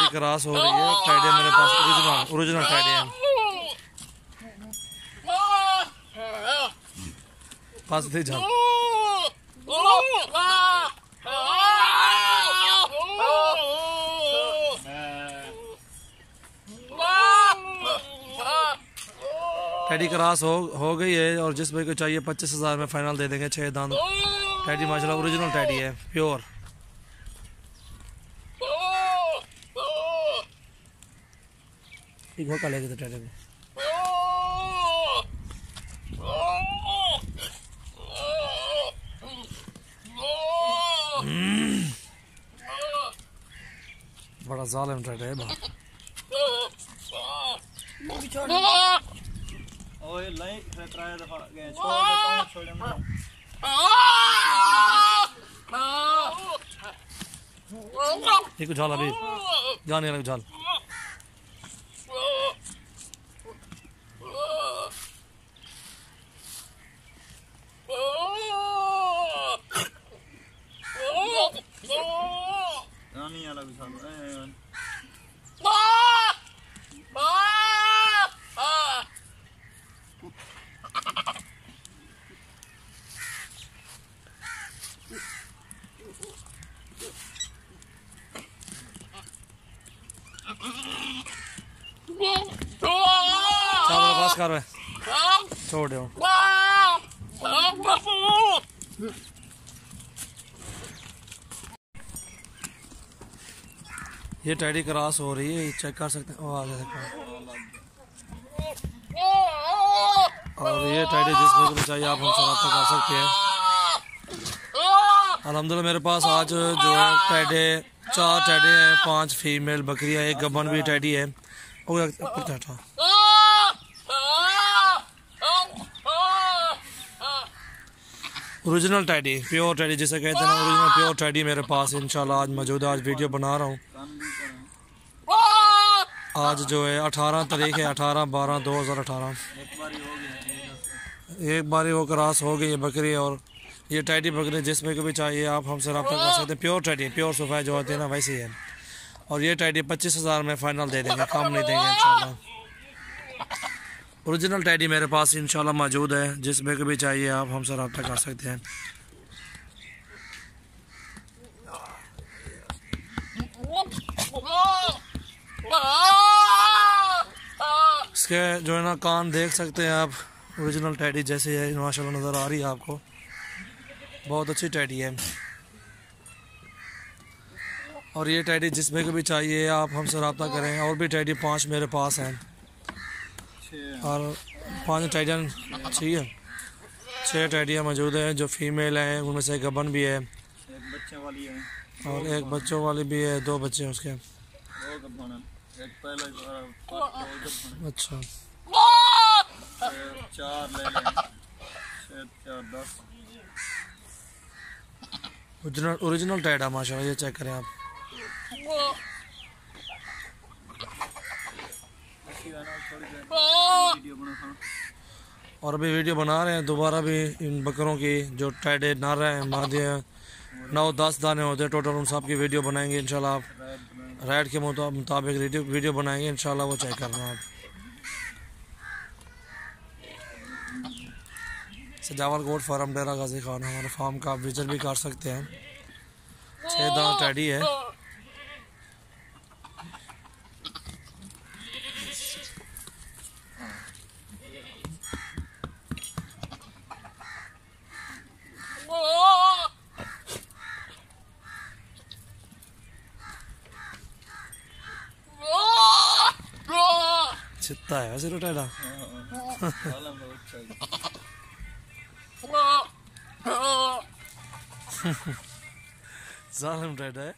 Cross हो रही है। टाइडे मेरे पास ओरिजिनल टाइडे हैं। पास दे जा। टैडी क्रॉस हो गई है और जिस भाई को चाहिए 25,000 में फाइनल दे देंगे। 6 दांत टैडी माशाल्लाह ओरिजिनल टैडी है, प्योर। एक लेके तो टैडी को बड़ा जालिम टैडी है। ओए लाइक ट्राई दफा गए छोड़ देता हूं, छोड़ दूंगा। एक झाल अभी जाने लग झाल। रानी वाला भी झाल पास कर रहे छोड़ दो। ये टैडी क्रॉस हो रही है, चेक कर सकते हैं। आ गया और ये टैडी जिस भाई को चाहिए आप हमसे रब्ता कर सकते हैं। अल्हम्दुलिल्लाह मेरे पास आज जो है टैडे 4 टैडे हैं, 5 फीमेल बकरियां, एक गबन भी टैडी है। ओरिजिनल टैडी, प्योर टैडी जिसे कहते हैं ना, ओरिजिनल प्योर टैडी मेरे पास इंशाल्लाह आज मौजूद है। आज वीडियो बना रहा हूँ। आज जो है 18 तारीख है, 18/12/2018। एक बारी वो क्रॉस हो गई है बकरी। और ये टैडी बकरी जिसमें को भी चाहिए आप हमसे रब्ता कर सकते हैं। प्योर टैडी, प्योर सफ़ेद जो होती है ना वैसी है। और ये टैडी 25,000 में फाइनल दे देंगे, कम नहीं देंगे इंशाल्लाह। ओरिजिनल टैडी मेरे पास इंशाल्लाह मौजूद है, जिसमें को भी चाहिए आप हमसे रब्ता कर सकते हैं। इसके जो है ना कान देख सकते हैं आप, ओरिजिनल टैडी जैसे है माशाल्लाह नज़र आ रही है आपको। बहुत अच्छी टैडी है। और ये टैडी जिसमें को भी चाहिए आप हमसे रब्ता करें। और भी टैडी 5 मेरे पास हैं और 5 टैडियाँ चाहिए। 6 टैडियाँ मौजूद हैं जो फीमेल हैं, उनमें से एक गबन भी है, एक बच्चे वाली है और एक बच्चों वाली भी है। 2 बच्चे हैं उसके। एक पहला अच्छा 4 ले लें, 4 10 ओरिजिनल टैड है माशाल्लाह। ये चेक करें आप। और अभी वीडियो बना रहे हैं दोबारा भी इन बकरों की जो टैडे नर हैं, मादे हैं। 9-10 दाने होते हैं टोटल। उन सब की वीडियो बनाएंगे इंशाल्लाह। आप राइड के मुताबिक वीडियो बनाएंगे इंशाल्लाह। वो चेक करना आप। सजावल गोट फार्म डेरा गाजी खान हमारे फार्म का आप विजिट भी कर सकते हैं। 6 दांत टैडी है। चित्ता है वैसे तो टैडा। जालिम टैडा है।